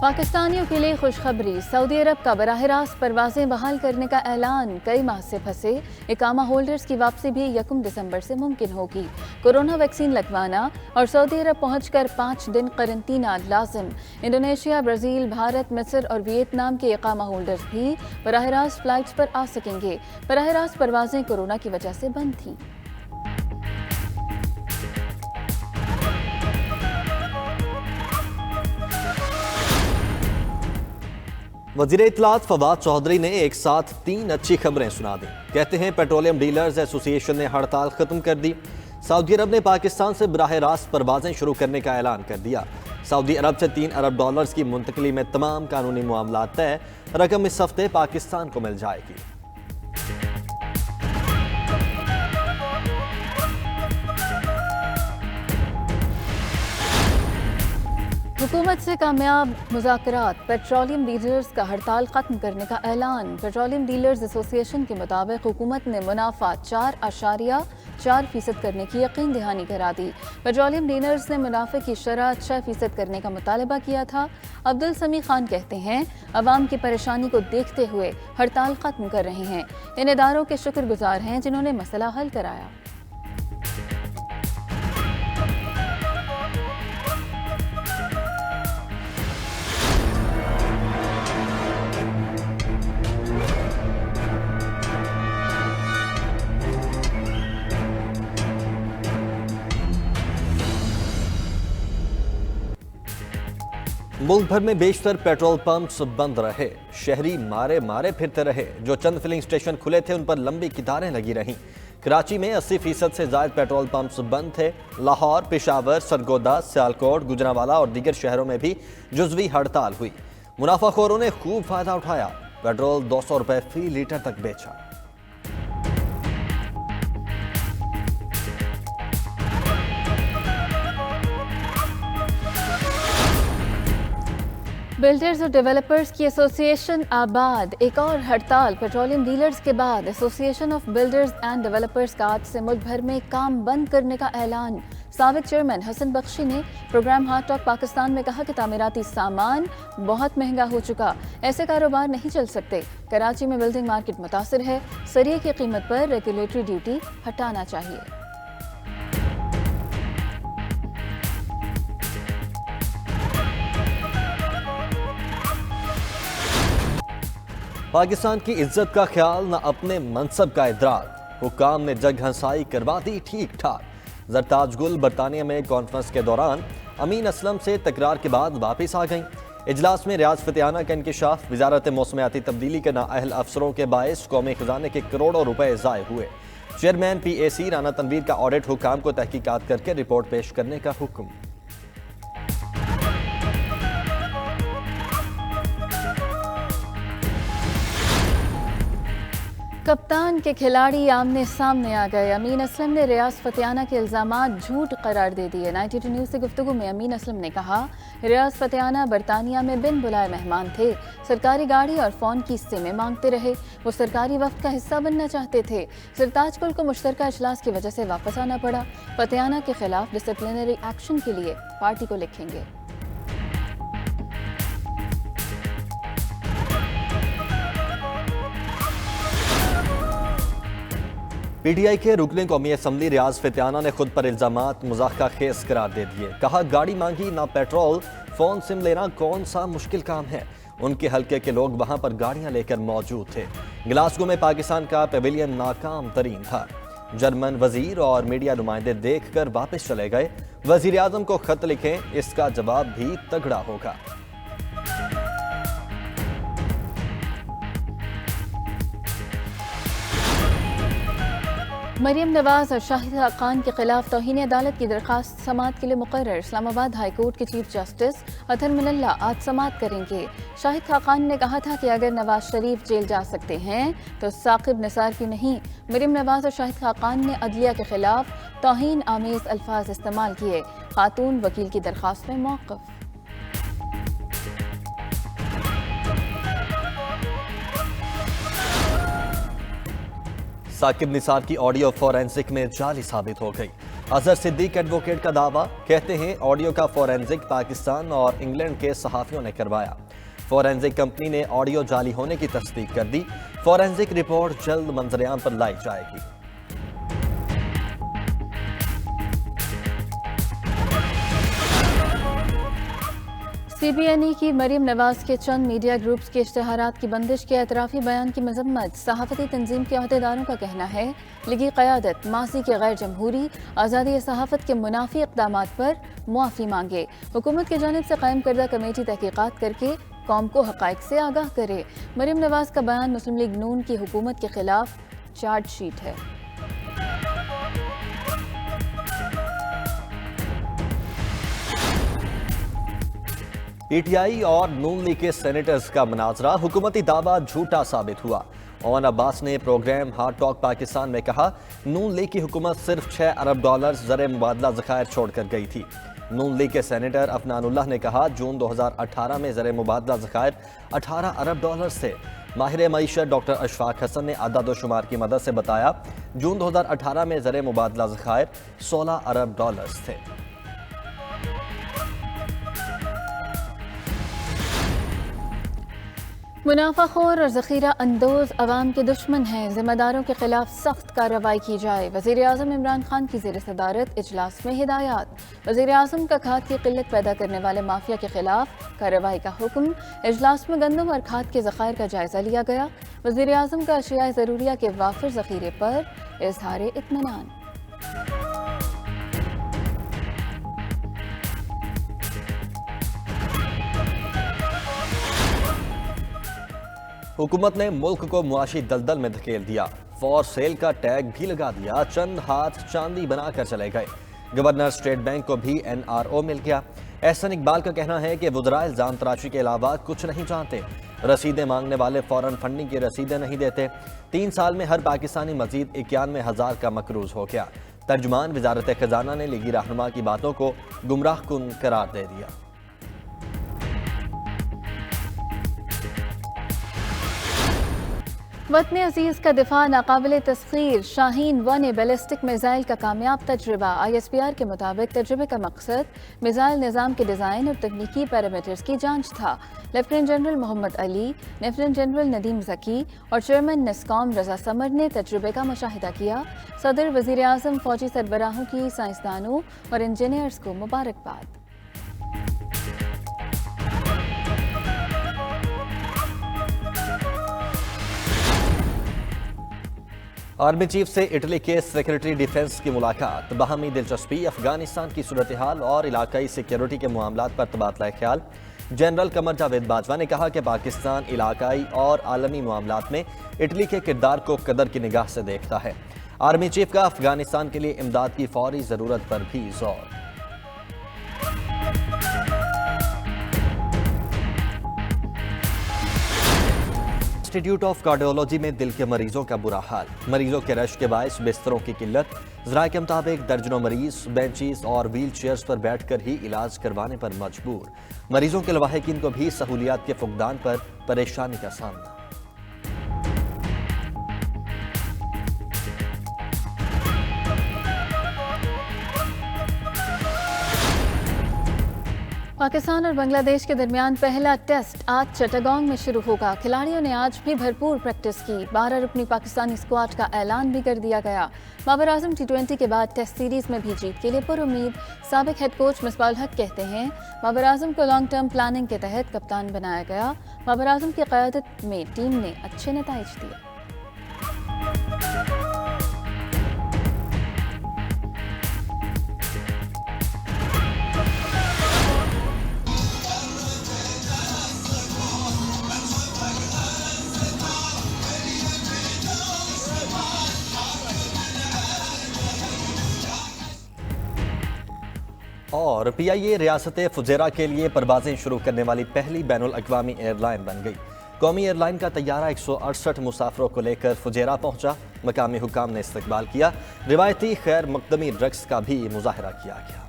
पाकिस्तानियों के लिए खुशखबरी, सऊदी अरब का बराह रास्त परवाजें बहाल करने का ऐलान। कई माह से फंसे इकामा होल्डर्स की वापसी भी 1 दिसंबर से मुमकिन होगी। कोरोना वैक्सीन लगवाना और सऊदी अरब पहुंचकर 5 दिन करंतना लाजिम। इंडोनेशिया, ब्राजील, भारत, मिस्र और वियतनाम के इकामा होल्डर्स भी बराह रास्त फ्लाइट्स पर आ सकेंगे। बराह रास्त परवाजें कोरोना की वजह से बंद थीं। वज़ीर इत्तलात फवाद चौधरी ने एक साथ 3 अच्छी खबरें सुना दी। कहते हैं पेट्रोलियम डीलर्स एसोसिएशन ने हड़ताल खत्म कर दी। सऊदी अरब ने पाकिस्तान से बराह रास्त परवाजें शुरू करने का ऐलान कर दिया। सऊदी अरब से 3 अरब डॉलर्स की मुंतकली में तमाम कानूनी मामला तय। रकम इस हफ्ते पाकिस्तान को मिल जाएगी। हुकूमत से कामयाब मुज़ाकरात, पेट्रोलियम डीलर्स का हड़ताल खत्म करने का ऐलान। पेट्रोलियम डीलर्स एसोसिएशन के मुताबिक हुकूमत ने मुनाफा 4.4% करने की यकीन दहानी करा दी। पेट्रोलियम डीलर्स ने मुनाफे की शरह 6% करने का मुतालबा किया था। अब्दुल समी खान कहते हैं, अवाम की परेशानी को देखते हुए हड़ताल खत्म कर रहे हैं। इन इदारों के शुक्रगुजार हैं जिन्होंने मसला हल कराया। मुल्क भर में बेशतर पेट्रोल पंप्स बंद रहे। शहरी मारे मारे फिरते रहे। जो चंद फिलिंग स्टेशन खुले थे उन पर लंबी कतारें लगी रहीं। कराची में 80% से ज्यादा पेट्रोल पंप्स बंद थे। लाहौर, पेशावर, सरगोदा, सियालकोट, गुजरांवाला और दीगर शहरों में भी जुज़वी हड़ताल हुई। मुनाफाखोरों ने खूब फायदा उठाया। पेट्रोल 200 रुपए फी लीटर तक बेचा। बिल्डर्स और डेवलपर्स की एसोसिएशन आबाद। एक और हड़ताल पेट्रोलियम डीलर्स के बाद association of builders and developers का आज से मुल्क भर में काम बंद करने का ऐलान। साबिक चेयरमैन हसन बख्शी ने प्रोग्राम हार्ट टॉक पाकिस्तान में कहा कि तामीराती सामान बहुत महंगा हो चुका, ऐसे कारोबार नहीं चल सकते। कराची में बिल्डिंग मार्केट मुतासिर है। सरिये की कीमत पर रेगुलेटरी ड्यूटी हटाना चाहिए। पाकिस्तान की इज्जत का ख्याल न अपने मनसब का इदराक। हुक्काम ने जग हंसाई करवा दी ठीक ठाक। जरताज गुल बरतानिया में कॉन्फ्रेंस के दौरान अमीन असलम से तकरार के बाद वापस आ गईं। इजलास में रियाज फतेहाना का इंकशाफ। वजारत मौसमियाती तब्दीली के नाअहल अफसरों के बायस कौमी खजाने के करोड़ों रुपए ज़ाय हुए। चेयरमैन PAC राना तनवीर का ऑडिट हुक्काम को तहकीकात करके रिपोर्ट पेश करने का हुक्म। कप्तान के खिलाड़ी आमने सामने आ गए। अमीन असलम ने रियाज फतेहाना के इल्जामात झूठ करार दे दिए। 92 न्यूज़ से गुफ्तगू में अमीन असलम ने कहा, रियाज फतेहाना बरतानिया में बिन बुलाए मेहमान थे। सरकारी गाड़ी और फ़ोन की सिमें मांगते रहे। वो सरकारी वफ्द का हिस्सा बनना चाहते थे। सरताज कुल को मुश्तरका इजलास की वजह से वापस आना पड़ा। फतेहाना के खिलाफ डिसिप्लिनरी एक्शन के लिए पार्टी को लिखेंगे। PTI के रुकने कौमी असम्बली रियाज फतेहाना ने खुद पर इल्जामात मुज़ाहका खेज करार दे दिए। कहा, गाड़ी मांगी ना पेट्रोल, फोन सिम लेना कौन सा मुश्किल काम है। उनके हल्के के लोग वहां पर गाड़ियां लेकर मौजूद थे। ग्लासगो में पाकिस्तान का पेविलियन नाकाम तरीन था। जर्मन वजीर और मीडिया नुमाइंदे देखकर वापस चले गए। वजीर आजम को खत लिखें, इसका जवाब भी तगड़ा होगा। मरियम नवाज और शाहिद खान के खिलाफ तौहीन अदालत की दरखास्त समाअत के लिए मुकर्रर। इस्लामाबाद हाई कोर्ट के चीफ जस्टिस अतहर मिनल्ला आज समाअत करेंगे। शाहिद खान ने कहा था कि अगर नवाज शरीफ जेल जा सकते हैं तो साकिब निसार की नहीं। मरियम नवाज और शाहिद खान ने अदलिया के खिलाफ तौहीन आमेज अल्फाज इस्तेमाल किए। खातून वकील की दरखास्त में मौक़िफ़। साकिब निसार की ऑडियो फॉरेंसिक में जाली साबित हो गई। अजहर सिद्दीक एडवोकेट का दावा, कहते हैं ऑडियो का फोरेंसिक पाकिस्तान और इंग्लैंड के सहाफियों ने करवाया। फोरेंसिक कंपनी ने ऑडियो जाली होने की तस्दीक कर दी। फोरेंसिक रिपोर्ट जल्द मंजरेआम पर लाई जाएगी। CBNE की मरीम नवाज के चंद मीडिया ग्रुप्स के इश्तिहारात की बंदिश के एतराफ़ी बयान की मजम्मत। सहाफ़ती तंजीम के अहदेदारों का कहना है, लीगी क़यादत माजी के गैर जमहूरी आज़ादी सहाफ़त के मुनाफी इक़दामात पर मुआफ़ी मांगे। हुकूमत की जानिब से कायम करदा कमेटी तहक़ीक़ात करके कौम को हक़ाइक़ से आगाह करे। मरीम नवाज का बयान मुस्लिम लीग नून की हुकूमत के खिलाफ चार्जशीट है। PTI और नून लीग के सेनेटर्स का मुनाजरा, हुकूमती दावा झूठा साबित हुआ। ओन अब्बास ने प्रोग्राम हार्ड टॉक पाकिस्तान में कहा, नून लीग की हुकूमत सिर्फ $6 अरब ज़र मुबादला ज़खायर छोड़कर गई थी। नून लीग के सेनेटर अफनानुल्लाह ने कहा, जून 2018 में ज़र मुबादला ज़खायर $18 अरब थे। माहिर मईशत डॉक्टर अशफाक हसन ने आदाद शुमार की मदद से बताया, जून 2018 में ज़र मुबादला ज़खायर $16 अरब थे। मुनाफाखोर और ज़ख़ीरा अंदोज़ अवाम के दुश्मन हैं, ज़िम्मेदारों के खिलाफ सख्त कार्रवाई की जाए। वज़ीर आज़म इमरान खान की ज़ेर सदारत इजलास में हिदायत। वज़ीर आज़म का खाद की किल्लत पैदा करने वाले माफिया के खिलाफ कार्रवाई का हुक्म। इजलास में गंदम और खाद के ज़खायर का जायज़ा लिया गया। वज़ीर आज़म का अशियाए ज़रूरिया के वाफिर ज़ख़ीरे पर इज़हार इत्मीनान। हुकूमत ने मुल्क को मुआशी दलदल में धकेल दिया। फॉर सेल का टैग भी लगा दिया। चंद हाथ चांदी बनाकर चले गए। गवर्नर स्टेट बैंक को भी NRO मिल गया। एहसन इकबाल का कहना है कि वुज़राए इल्ज़ाम तराशी के अलावा कुछ नहीं जानते। रसीदें मांगने वाले फौरन फंडिंग की रसीदें नहीं देते। 3 साल में हर पाकिस्तानी मजीद 91,000 का मकरूज हो गया। तर्जुमान वजारत खजाना ने लीगी रहनुमा की बातों को गुमराह कुन करार दे दिया। वतन अजीज़ का दिफा नाकाबिल तस्खीर। शाहीन 1 बैलिस्टिक मिसाइल का कामयाब तजुर्बा। ISPR के मुताबिक तजुर्बे का मकसद मिसाइल निज़ाम के डिज़ाइन और तकनीकी पैरामीटर्स की जांच था। Lieutenant general Mohammad Ali, lieutenant general Nadeem Zaki और चेयरमैन निस्कॉम रजा समर ने तजुर्बे का मुशाहिदा किया। सदर, वज़ीर आज़म, फौजी सरबराहों की साइंसदानों और इंजीनियर्स को मुबारकबाद। आर्मी चीफ से इटली के सेक्रेटरी डिफेंस की मुलाकात। बाहमी दिलचस्पी, अफगानिस्तान की सूरत हाल और इलाकाई सिक्योरिटी के मामलात पर तबादला ख्याल। जनरल कमर जावेद बाजवा ने कहा कि पाकिस्तान इलाकाई और आलमी मामलात में इटली के किरदार को कदर की निगाह से देखता है। आर्मी चीफ का अफगानिस्तान के लिए इमदाद की फौरी जरूरत पर भी जोर। इंस्टीट्यूट ऑफ कार्डियोलॉजी में दिल के मरीजों का बुरा हाल। मरीजों के रश के बायस बिस्तरों की किल्लत। ज़राए के मुताबिक दर्जनों मरीज बेंचेस और व्हील चेयर्स पर बैठकर ही इलाज करवाने पर मजबूर। मरीजों के लवाहिकीन को भी सहूलियात के फुकदान पर परेशानी का सामना। पाकिस्तान और बांग्लादेश के दरमियान पहला टेस्ट आज चट्टागोंग में शुरू होगा। खिलाड़ियों ने आज भी भरपूर प्रैक्टिस की। 12 रुकनी पाकिस्तानी स्क्वाड का ऐलान भी कर दिया गया। बाबर आजम T20 के बाद टेस्ट सीरीज में भी जीत के लिए पुरुम्मीद। साबिक हेड कोच मिसबाहुल हक कहते हैं, बाबर आजम को लॉन्ग टर्म प्लानिंग के तहत कप्तान बनाया गया। बाबर आजम की क़यादत में टीम ने अच्छे नताइज दिए। और PIA रियासत फुजेरा के लिए परवाजें शुरू करने वाली पहली बैनुल अक़वामी एयरलाइन बन गई। कौमी एयरलाइन का तैयारा 168 मुसाफिरों को लेकर फुजेरा पहुंचा। मकामी हुकाम ने इस्तकबाल किया। रिवायती खैर मकदमी रक्स का भी मुजाहरा किया गया।